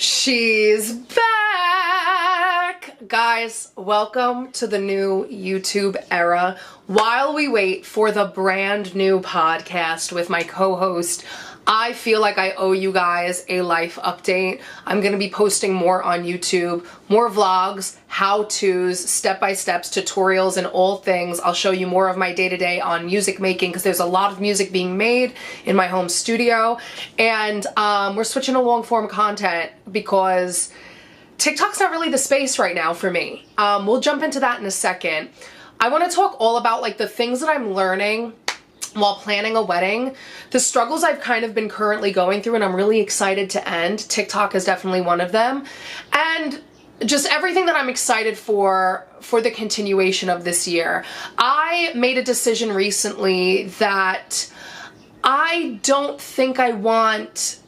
She's back! Guys, welcome to the new YouTube era. While we wait for the brand new podcast with my co-host, I feel like I owe you guys a life update. I'm going to be posting more on YouTube, more vlogs, how-tos, step-by-steps, tutorials, and all things. I'll show you more of my day-to-day on music making because there's a lot of music being made in my home studio. And we're switching to long-form content because TikTok's not really the space right now for me. We'll jump into that in a second. I want to talk all about like the things that I'm learning while planning a wedding, the struggles I've kind of been currently going through and I'm really excited to end. TikTok is definitely one of them. And just everything that I'm excited for the continuation of this year. I made a decision recently that I don't think I want,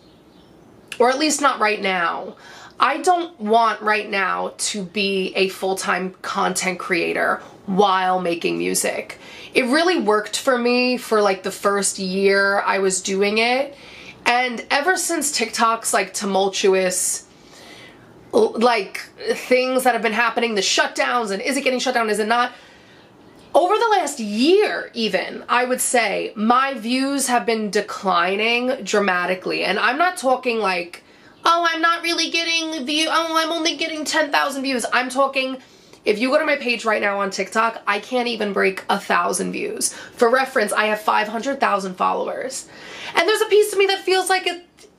or at least not right now, I don't want right now to be a full-time content creator while making music. It really worked for me for like the first year I was doing it. And ever since TikTok's like tumultuous, like things that have been happening, the shutdowns and is it getting shut down, is it not? Over the last year even, I would say my views have been declining dramatically. And I'm not talking like, oh, I'm not really getting views, oh, I'm only getting 10,000 views. I'm talking, if you go to my page right now on TikTok, I can't even break 1,000 views. For reference, I have 500,000 followers. And there's a piece of me that feels like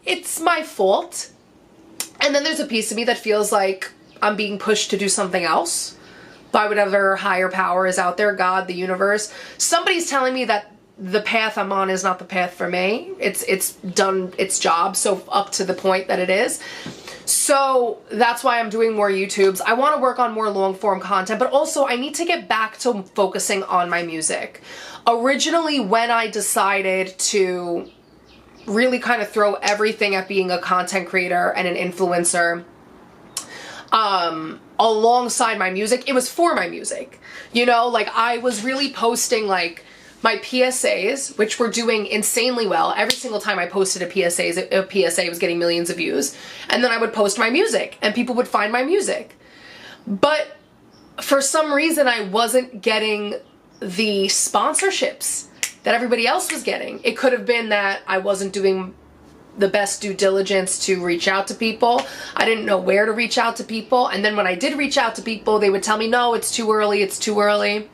it's my fault. And then there's a piece of me that feels like I'm being pushed to do something else by whatever higher power is out there, God, the universe. Somebody's telling me that the path I'm on is not the path for me. It's done its job, so up to the point that it is. So that's why I'm doing more YouTubes. I want to work on more long form content, but also I need to get back to focusing on my music. Originally, when I decided to really kind of throw everything at being a content creator and an influencer, alongside my music, it was for my music. You know, like I was really posting like my PSAs, which were doing insanely well. Every single time I posted a PSA was getting millions of views. And then I would post my music and people would find my music. But for some reason, I wasn't getting the sponsorships that everybody else was getting. It could have been that I wasn't doing the best due diligence to reach out to people. I didn't know where to reach out to people. And then when I did reach out to people, they would tell me, no, it's too early, it's too early.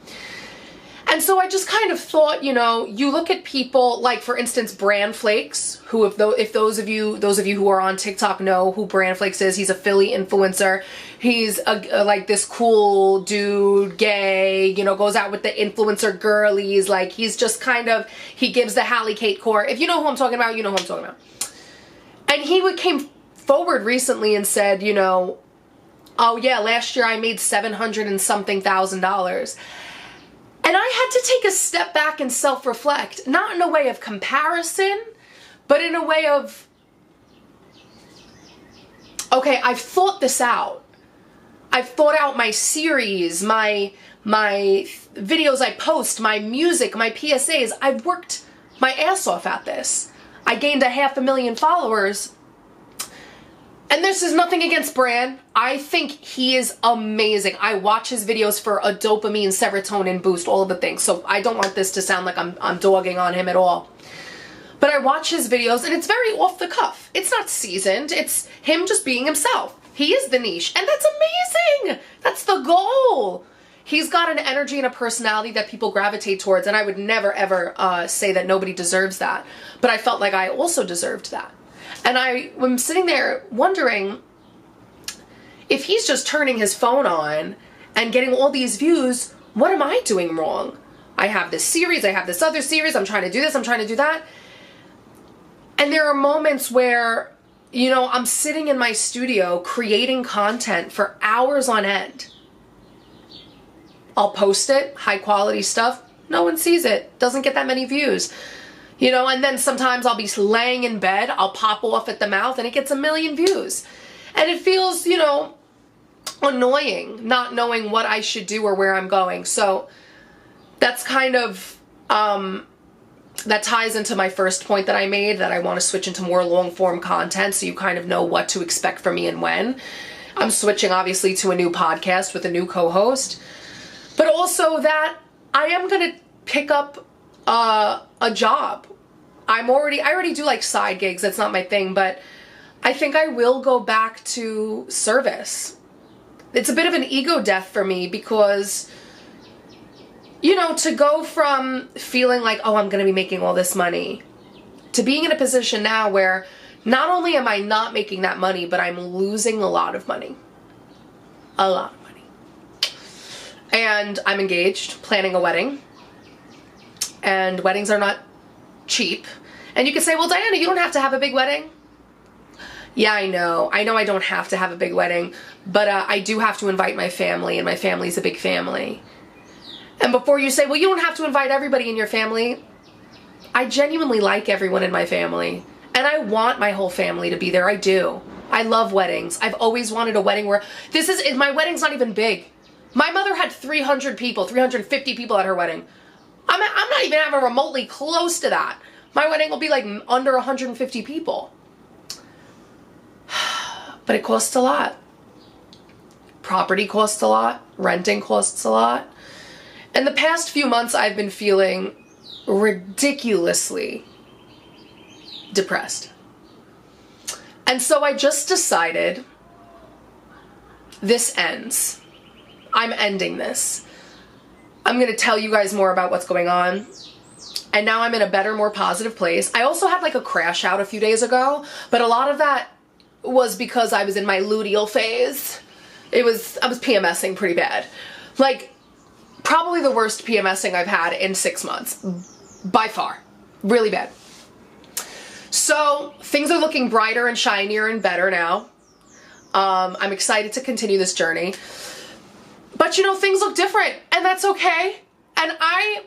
And so I just kind of thought, you know, you look at people like, for instance, Bran Flakes, who if those of you who are on TikTok know who Bran Flakes is, he's a Philly influencer. He's like this cool dude, gay, you know, goes out with the influencer girlies. Like he's just kind of, he gives the Hallie Kate core. If you know who I'm talking about, you know who I'm talking about. And he came forward recently and said, you know, oh yeah, last year I made $700 and something thousand. And I had to take a step back and self-reflect, not in a way of comparison, but in a way of, okay, I've thought this out. I've thought out my series, my videos I post, my music, my PSAs. I've worked my ass off at this. I gained 500,000 followers. And this is nothing against Bran. I think he is amazing. I watch his videos for a dopamine, serotonin boost, all of the things. So I don't want this to sound like I'm dogging on him at all. But I watch his videos and it's very off the cuff. It's not seasoned. It's him just being himself. He is the niche. And that's amazing. That's the goal. He's got an energy and a personality that people gravitate towards. And I would never, ever say that nobody deserves that. But I felt like I also deserved that. And I'm sitting there wondering if he's just turning his phone on and getting all these views, what am I doing wrong? I have this series, I have this other series, I'm trying to do this, I'm trying to do that. And there are moments where, you know, I'm sitting in my studio creating content for hours on end. I'll post it, high quality stuff, no one sees it, doesn't get that many views. You know, and then sometimes I'll be laying in bed, I'll pop off at the mouth and it gets 1 million views. And it feels, you know, annoying not knowing what I should do or where I'm going. So that's kind of that ties into my first point that I made, that I want to switch into more long form content so you kind of know what to expect from me and when. I'm switching obviously to a new podcast with a new co-host, but also that I am going to pick up a job. I already do like side gigs. That's not my thing, but I think I will go back to service. It's a bit of an ego death for me because, you know, to go from feeling like, oh, I'm going to be making all this money, to being in a position now where not only am I not making that money, but I'm losing a lot of money. A lot of money. And I'm engaged, planning a wedding. And weddings are not cheap. And you could say, well, Diana, you don't have to have a big wedding. Yeah, I know I don't have to have a big wedding, but I do have to invite my family, and my family's a big family. And before you say, well, you don't have to invite everybody in your family, I genuinely like everyone in my family. And I want my whole family to be there. I do. I love weddings. I've always wanted a wedding where my wedding's not even big. My mother had 300 people, 350 people at her wedding. I'm not even having remotely close to that. My wedding will be like under 150 people. But it costs a lot. Property costs a lot. Renting costs a lot. And the past few months I've been feeling ridiculously depressed. And so I just decided this ends. I'm ending this. I'm going to tell you guys more about what's going on. And now I'm in a better, more positive place. I also had like a crash out a few days ago, but a lot of that was because I was in my luteal phase. I was PMSing pretty bad. Like, probably the worst PMSing I've had in 6 months. By far. Really bad. So, things are looking brighter and shinier and better now. I'm excited to continue this journey. But, you know, things look different, and that's okay. And I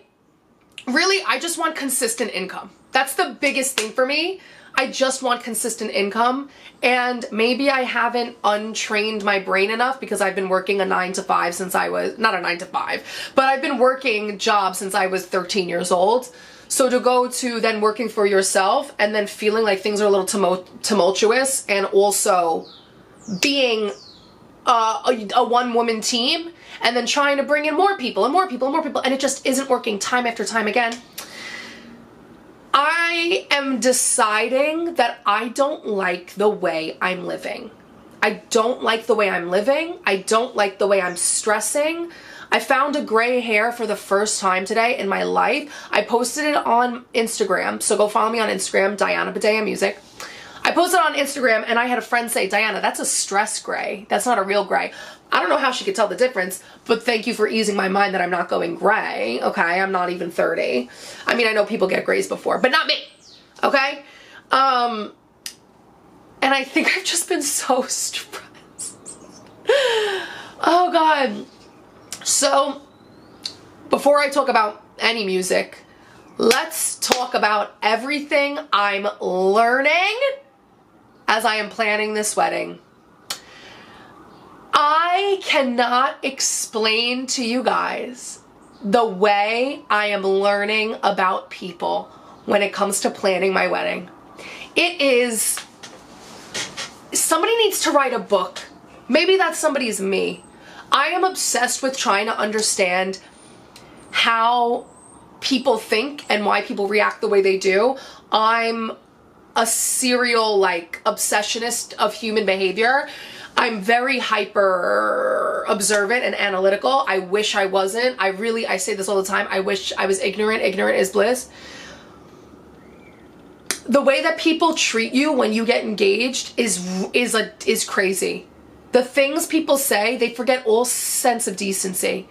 just want consistent income. That's the biggest thing for me. I just want consistent income, and maybe I haven't untrained my brain enough because I've been working a 9 to 5 since I was, not a 9 to 5, but I've been working jobs since I was 13 years old. So to go to then working for yourself and then feeling like things are a little tumultuous, and also being a one-woman team, and then trying to bring in more people and more people and more people, and it just isn't working time after time again. I am deciding that I don't like the way I'm living. I don't like the way I'm living. I don't like the way I'm stressing. I found a gray hair for the first time today in my life. I posted it on Instagram, so go follow me on Instagram, Diana Badea Music. I posted it on Instagram, and I had a friend say, Diana, that's a stress gray. That's not a real gray. I don't know how she could tell the difference, but thank you for easing my mind that I'm not going gray, okay? I'm not even 30. I mean, I know people get grays before, but not me, okay? And I think I've just been so stressed. Oh, God. So, before I talk about any music, let's talk about everything I'm learning as I am planning this wedding. I cannot explain to you guys the way I am learning about people when it comes to planning my wedding. Somebody needs to write a book. Maybe that somebody is me. I am obsessed with trying to understand how people think and why people react the way they do. I'm a serial obsessionist of human behavior. I'm very hyper observant and analytical. I wish I wasn't. I say this all the time. I wish I was ignorant. Ignorant is bliss. The way that people treat you when you get engaged is crazy. The things people say, they forget all sense of decency.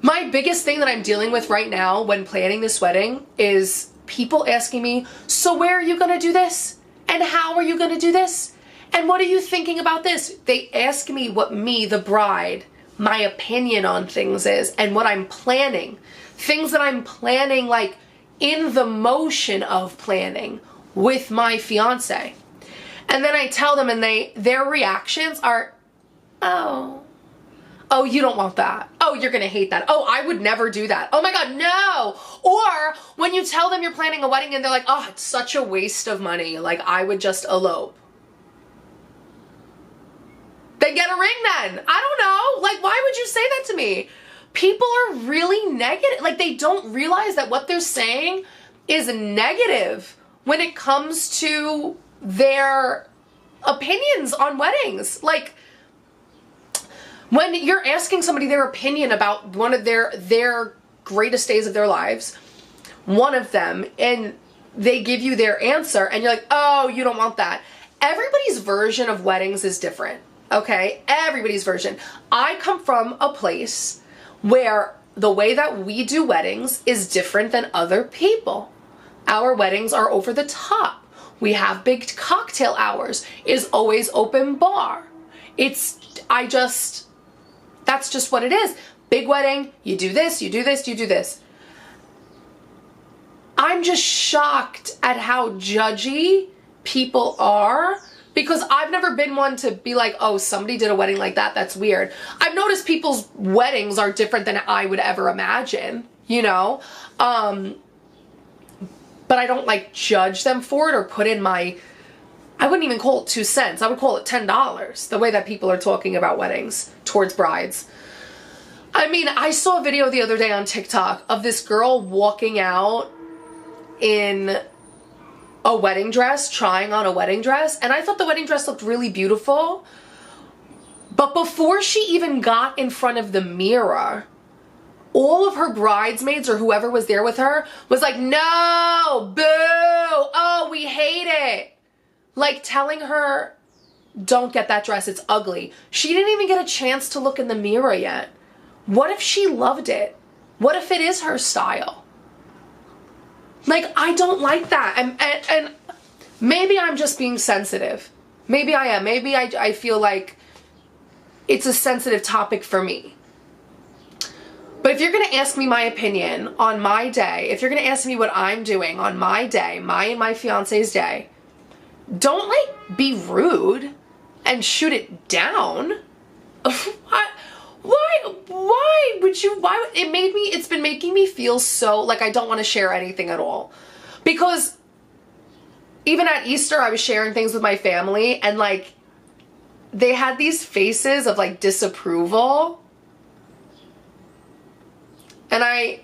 My biggest thing that I'm dealing with right now when planning this wedding is people asking me, so where are you going to do this? And how are you going to do this? And what are you thinking about this? They ask me what me, the bride, my opinion on things is, and what I'm planning. Things that I'm planning, like in the motion of planning with my fiance. And then I tell them, and their reactions are, oh, Oh, you don't want that. Oh, you're gonna hate that. Oh, I would never do that. Oh my God, no. Or when you tell them you're planning a wedding and they're like, oh, it's such a waste of money. Like, I would just elope. Then get a ring then. I don't know. Like, why would you say that to me? People are really negative. Like, they don't realize that what they're saying is negative when it comes to their opinions on weddings. Like, when you're asking somebody their opinion about one of their greatest days of their lives, one of them, and they give you their answer and you're like, oh, you don't want that. Everybody's version of weddings is different, okay? Everybody's version. I come from a place where the way that we do weddings is different than other people. Our weddings are over the top. We have big cocktail hours. It is always open bar. That's just what it is. Big wedding, you do this, you do this, you do this. I'm just shocked at how judgy people are, because I've never been one to be like, oh, somebody did a wedding like that, that's weird. I've noticed people's weddings are different than I would ever imagine, you know? But I don't like judge them for it or put in my, I wouldn't even call it 2 cents. I would call it $10, the way that people are talking about weddings towards brides. I mean, I saw a video the other day on TikTok of this girl walking out in a wedding dress, trying on a wedding dress, and I thought the wedding dress looked really beautiful. But before she even got in front of the mirror, all of her bridesmaids or whoever was there with her was like, no, boo, oh, we hate it. Like, telling her, don't get that dress, it's ugly. She didn't even get a chance to look in the mirror yet. What if she loved it? What if it is her style? Like, I don't like that. And maybe I'm just being sensitive. Maybe I am. Maybe I feel like it's a sensitive topic for me. But if you're going to ask me my opinion on my day, if you're going to ask me what I'm doing on my day, my and my fiance's day, don't, like, be rude and shoot it down. Why would you, it's been making me feel so, like, I don't want to share anything at all. Because even at Easter, I was sharing things with my family, and, like, they had these faces of, like, disapproval. And I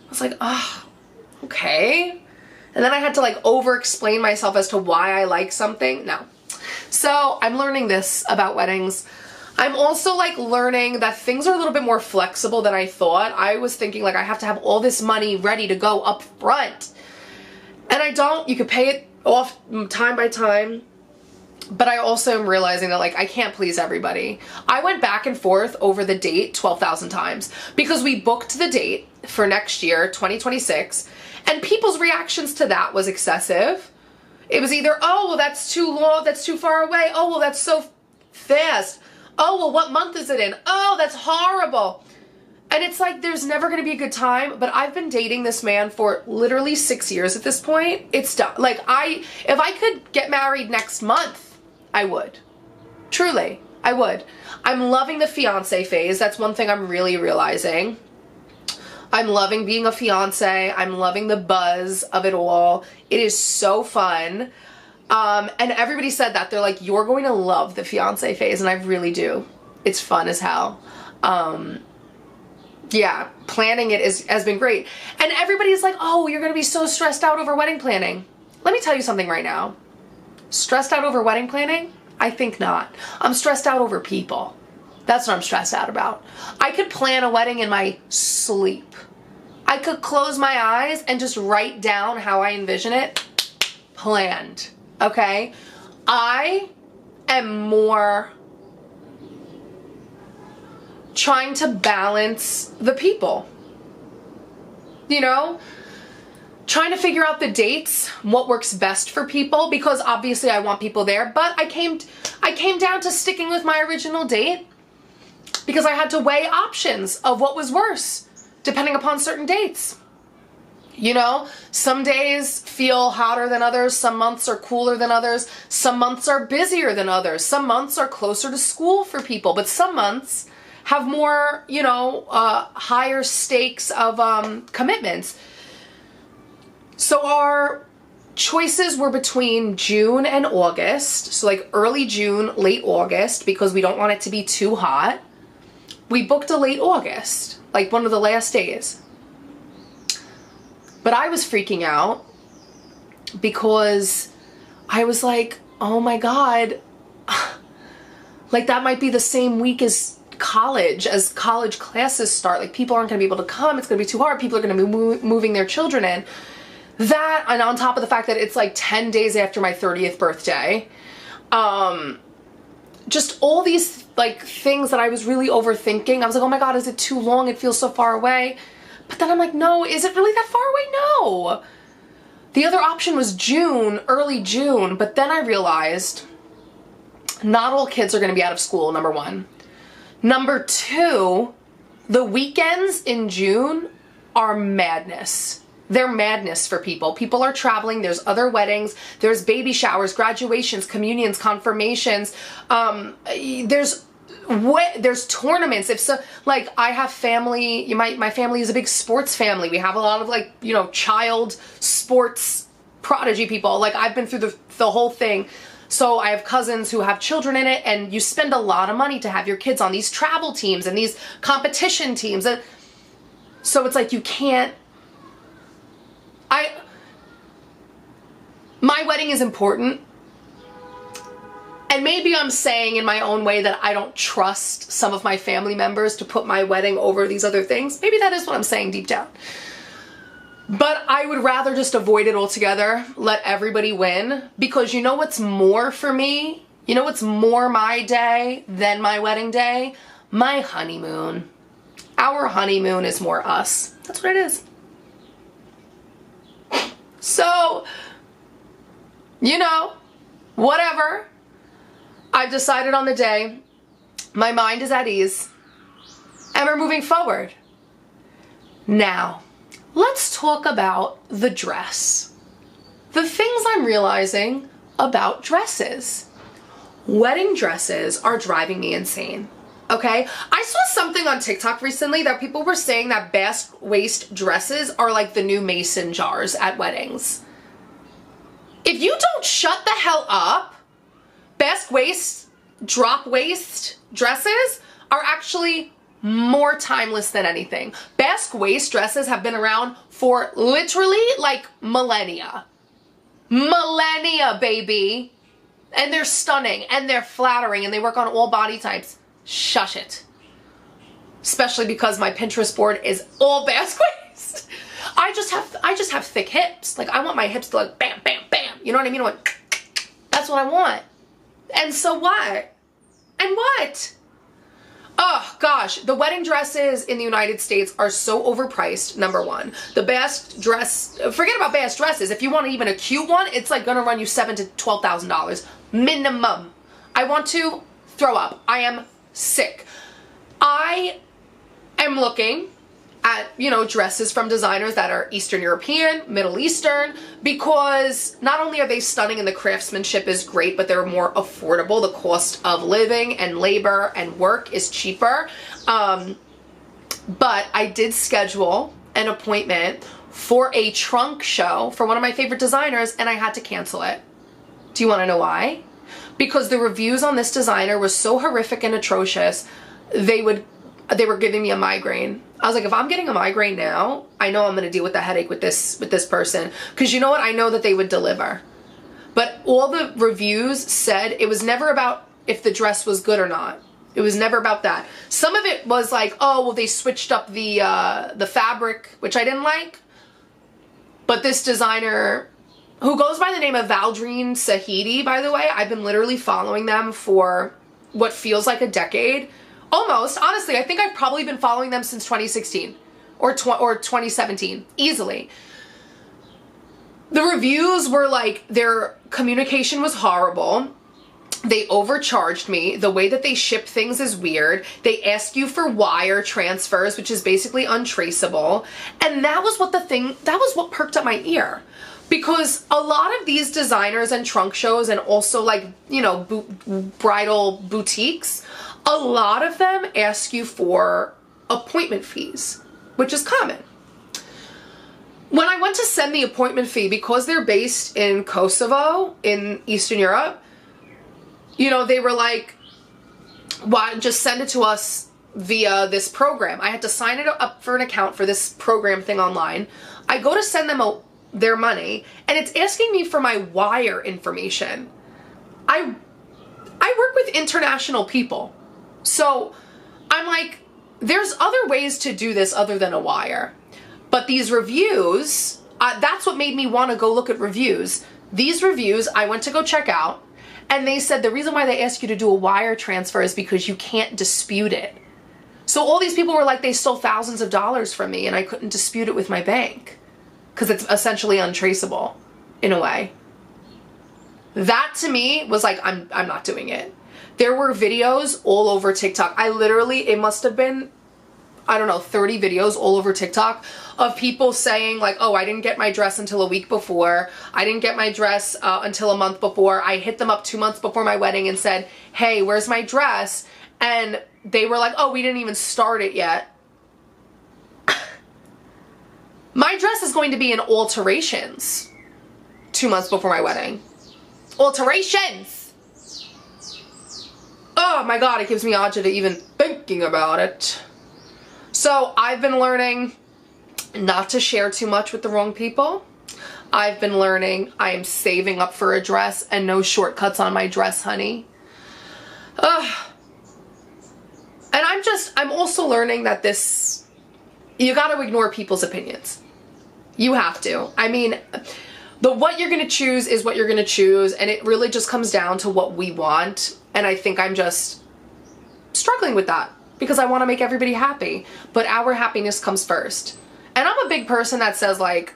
was like, oh, okay. And then I had to, like, over-explain myself as to why I like something. No. So I'm learning this about weddings. I'm also, like, learning that things are a little bit more flexible than I thought. I was thinking, like, I have to have all this money ready to go up front. And I don't. You could pay it off time by time. But I also am realizing that, like, I can't please everybody. I went back and forth over the date 12,000 times because we booked the date for next year, 2026, and people's reactions to that was excessive. It was either, oh, well, that's too long, that's too far away. Oh, well, that's so fast. Oh, well, what month is it in? Oh, that's horrible. And it's like, there's never going to be a good time, but I've been dating this man for literally 6 years at this point. It's done. Like, if I could get married next month, I would. Truly, I would. I'm loving the fiance phase. That's one thing I'm really realizing. I'm loving being a fiance. I'm loving the buzz of it all. It is so fun. And everybody said that. They're like, you're going to love the fiance phase. And I really do. It's fun as hell. Yeah, planning it has been great. And everybody's like, oh, you're going to be so stressed out over wedding planning. Let me tell you something right now. Stressed out over wedding planning? I think not. I'm stressed out over people. That's what I'm stressed out about. I could plan a wedding in my sleep. I could close my eyes and just write down how I envision it. Planned. Okay? I am more trying to balance the people. You know? Trying to figure out the dates, what works best for people, because obviously I want people there, but I came down to sticking with my original date because I had to weigh options of what was worse depending upon certain dates. You know, some days feel hotter than others, some months are cooler than others, some months are busier than others, some months are closer to school for people, but some months have more, you know, higher stakes of commitments. So our choices were between June and August. So like early June, late August, because we don't want it to be too hot. We booked a late August, like one of the last days. But I was freaking out because I was like, oh my God, like that might be the same week as college classes start. Like people aren't gonna be able to come. It's gonna be too hard. People are gonna be moving their children in. That, and on top of the fact that it's like 10 days after my 30th birthday. Just all these like things that I was really overthinking. I was like, oh my God, is it too long? It feels so far away. But then I'm like, no, is it really that far away? No. The other option was June, early June. But then I realized not all kids are going to be out of school, number one. Number two, the weekends in June are madness. They're madness for people. People are traveling. There's other weddings. There's baby showers, graduations, communions, confirmations. There's tournaments. If so, like I have family. My family is a big sports family. We have a lot of like, you know, child sports prodigy people. Like I've been through the whole thing. So I have cousins who have children in it, and you spend a lot of money to have your kids on these travel teams and these competition teams. And so it's like you can't. My wedding is important, and maybe I'm saying in my own way that I don't trust some of my family members to put my wedding over these other things. Maybe that is what I'm saying deep down. But I would rather just avoid it altogether, let everybody win, because you know what's more for me? You know what's more my day than my wedding day? My honeymoon. Our honeymoon is more us. That's what it is. So, you know, whatever. I've decided on the day. My mind is at ease. And we're moving forward. Now, let's talk about the dress. The things I'm realizing about dresses. Wedding dresses are driving me insane. Okay? I saw something on TikTok recently that people were saying that basque waist dresses are like the new mason jars at weddings. If you don't shut the hell up, basque waist, drop waist dresses are actually more timeless than anything. Basque waist dresses have been around for literally like millennia. Millennia, baby. And they're stunning and they're flattering and they work on all body types. Shush it. Especially because my Pinterest board is all basque waist. I just have thick hips. Like I want my hips to like bam, bam, bam. You know what I mean? That's what I want. And so what? And what? Oh gosh, the wedding dresses in the United States are so overpriced, number one. The best dress, forget about best dresses. If you want even a cute one, it's like gonna run you $7,000 to $12,000 minimum. I want to throw up. I am sick. I am looking at, you know, dresses from designers that are Eastern European, Middle Eastern, because not only are they stunning and the craftsmanship is great, but they're more affordable. The cost of living and labor and work is cheaper. But I did schedule an appointment for a trunk show for one of my favorite designers, and I had to cancel it. Do you want to know why? Because the reviews on this designer were so horrific and atrocious, they were giving me a migraine. I was like, if I'm getting a migraine now, I know I'm going to deal with the headache with this person. Because you know what? I know that they would deliver. But all the reviews said it was never about if the dress was good or not. It was never about that. Some of it was like, oh, well, they switched up the fabric, which I didn't like. But this designer, who goes by the name of Valdreen Sahidi, by the way, I've been literally following them for what feels like a decade. Almost. Honestly, I think I've probably been following them since 2016 or 2017. Easily. The reviews were like, their communication was horrible. They overcharged me. The way that they ship things is weird. They ask you for wire transfers, which is basically untraceable. And that was what perked up my ear. Because a lot of these designers and trunk shows and also like, you know, bridal boutiques a lot of them ask you for appointment fees, which is common. When I went to send the appointment fee, because they're based in Kosovo in Eastern Europe, you know, they were like, why just send it to us via this program. I had to sign it up for an account for this program thing online. I go to send them their money, and it's asking me for my wire information. I work with international people, so I'm like, there's other ways to do this other than a wire. But these reviews, that's what made me want to go look at reviews. These reviews, I went to go check out, and they said the reason why they ask you to do a wire transfer is because you can't dispute it. So all these people were like, they stole thousands of dollars from me, and I couldn't dispute it with my bank because it's essentially untraceable in a way. That to me was like, I'm not doing it. There were videos all over TikTok. It must have been, I don't know, 30 videos all over TikTok of people saying like, oh, I didn't get my dress until a week before. I didn't get my dress until a month before. I hit them up 2 months before my wedding and said, hey, where's my dress? And they were like, oh, we didn't even start it yet. My dress is going to be in alterations 2 months before my wedding. Alterations! Oh my God, it gives me agita even thinking about it. So I've been learning not to share too much with the wrong people. I've been learning I am saving up for a dress and no shortcuts on my dress, honey. And I'm also learning that you got to ignore people's opinions. You have to. I mean, what you're going to choose is what you're going to choose, and it really just comes down to what we want. And I think I'm just struggling with that because I want to make everybody happy, but our happiness comes first. And I'm a big person that says like,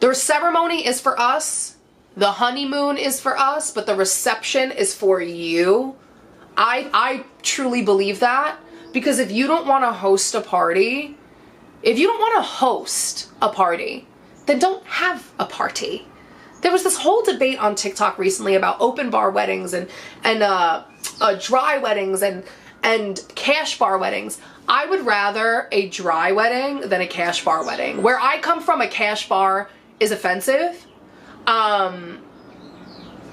the ceremony is for us, the honeymoon is for us, but the reception is for you. I truly believe that, because if you don't want to host a party, then don't have a party. There was this whole debate on TikTok recently about open bar weddings and dry weddings and cash bar weddings. I would rather a dry wedding than a cash bar wedding. Where I come from, a cash bar is offensive.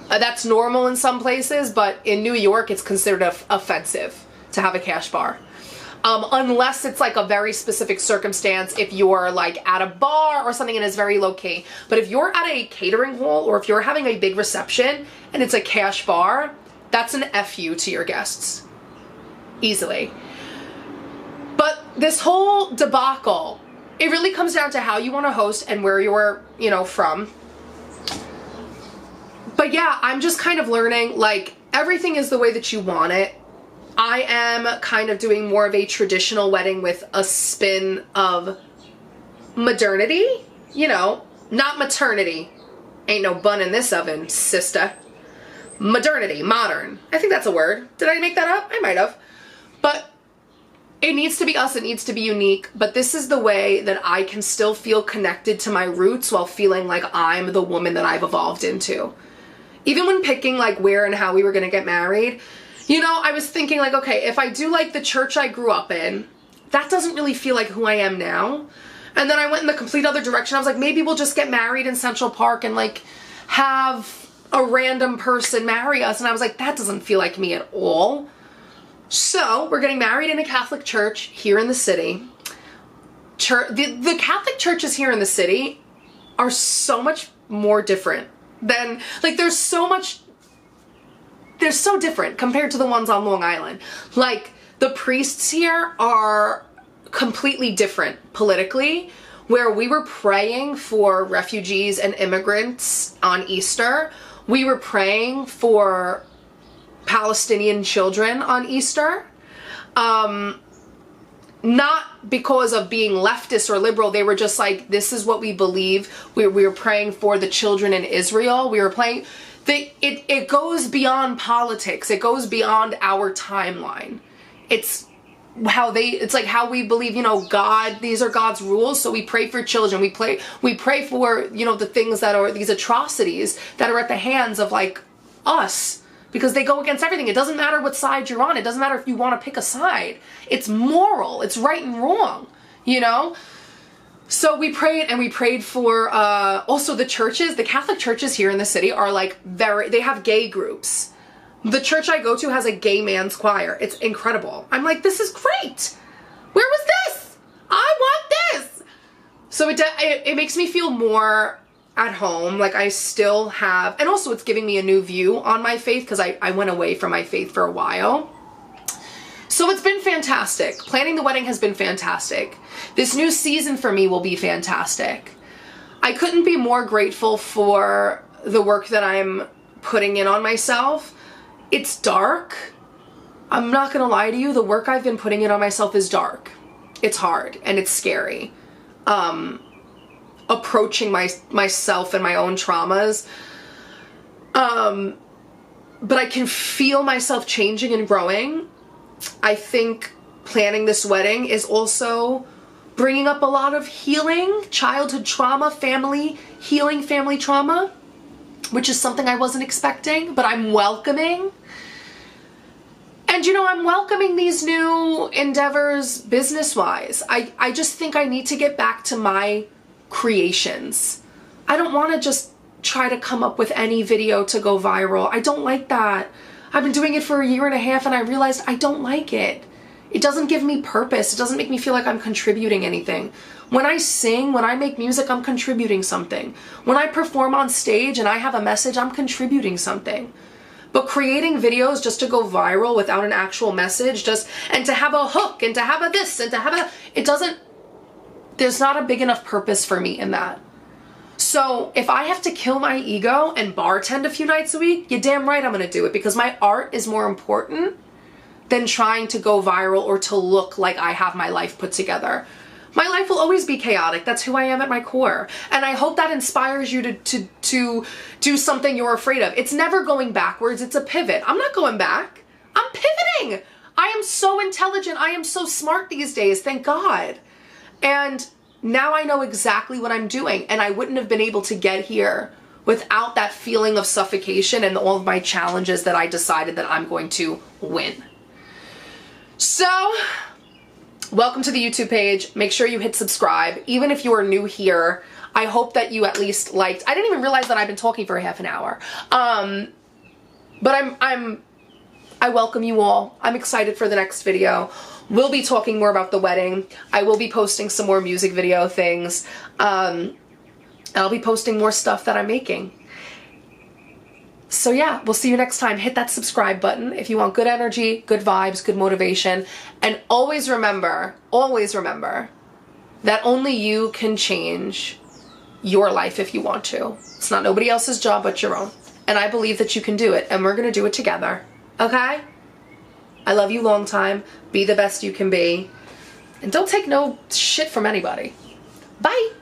That's normal in some places, but in New York, it's considered offensive to have a cash bar. Unless it's like a very specific circumstance, if you're like at a bar or something and it's very low key. But if you're at a catering hall or if you're having a big reception and it's a cash bar, that's an FU to your guests. Easily. But this whole debacle, it really comes down to how you want to host and where you're, from. But yeah, I'm just kind of learning, like, everything is the way that you want it. I am kind of doing more of a traditional wedding with a spin of modernity, not maternity. Ain't no bun in this oven, sister. Modernity, modern. I think that's a word. Did I make that up? I might have. But it needs to be us, it needs to be unique, but this is the way that I can still feel connected to my roots while feeling like I'm the woman that I've evolved into. Even when picking like where and how we were gonna get married, I was thinking like, okay, if I do like the church I grew up in, that doesn't really feel like who I am now. And then I went in the complete other direction. I was like, maybe we'll just get married in Central Park and like have a random person marry us. And I was like, that doesn't feel like me at all. So we're getting married in a Catholic church here in the city. The Catholic churches here in the city are so much more different than, like, they're so different compared to the ones on Long Island. Like, the priests here are completely different politically, where we were praying for refugees and immigrants on Easter. We were praying for Palestinian children on Easter. Not because of being leftist or liberal. They were just like, this is what we believe. We were praying for the children in Israel. We were praying. It goes beyond politics. It goes beyond our timeline. It's like how we believe, God, these are God's rules. So we pray for children. We pray for, the things that are these atrocities that are at the hands of like us, because they go against everything. It doesn't matter what side you're on. It doesn't matter if you want to pick a side. It's moral. It's right and wrong, you know? So we prayed, and we prayed for also the churches. The Catholic churches here in the city are like they have gay groups. The church I go to has a gay man's choir. It's incredible. I'm like, this is great. Where was this? I want this. So it makes me feel more at home. Like I still have, and also it's giving me a new view on my faith because I went away from my faith for a while. So it's been fantastic. Planning the wedding has been fantastic. This new season for me will be fantastic. I couldn't be more grateful for the work that I'm putting in on myself. It's dark. I'm not gonna lie to you, the work I've been putting in on myself is dark. It's hard and it's scary. Approaching myself and my own traumas. But I can feel myself changing and growing. I think planning this wedding is also bringing up a lot of healing, childhood trauma, family trauma, which is something I wasn't expecting, but I'm welcoming. And you know, I'm welcoming these new endeavors business-wise. I just think I need to get back to my creations. I don't want to just try to come up with any video to go viral. I don't like that. I've been doing it for a year and a half and I realized I don't like it. It doesn't give me purpose. It doesn't make me feel like I'm contributing anything. When I sing, when I make music, I'm contributing something. When I perform on stage and I have a message, I'm contributing something. But creating videos just to go viral without an actual message, and to have a hook and to have a this and to have a, there's not a big enough purpose for me in that. So if I have to kill my ego and bartend a few nights a week, you're damn right I'm gonna do it, because my art is more important than trying to go viral or to look like I have my life put together. My life will always be chaotic. That's who I am at my core. And I hope that inspires you to do something you're afraid of. It's never going backwards, it's a pivot. I'm not going back. I'm pivoting. I am so intelligent. I am so smart these days, thank God. And now I know exactly what I'm doing, and I wouldn't have been able to get here without that feeling of suffocation and all of my challenges that I decided that I'm going to win. So, welcome to the YouTube page. Make sure you hit subscribe. Even if you are new here, I hope that you at least liked. I didn't even realize that I've been talking for a half an hour. But I welcome you all. I'm excited for the next video. We'll be talking more about the wedding. I will be posting some more music video things. I'll be posting more stuff that I'm making. So yeah, we'll see you next time. Hit that subscribe button if you want good energy, good vibes, good motivation. And always remember that only you can change your life if you want to. It's not nobody else's job but your own. And I believe that you can do it, and we're gonna do it together, okay? I love you long time. Be the best you can be. And don't take no shit from anybody. Bye.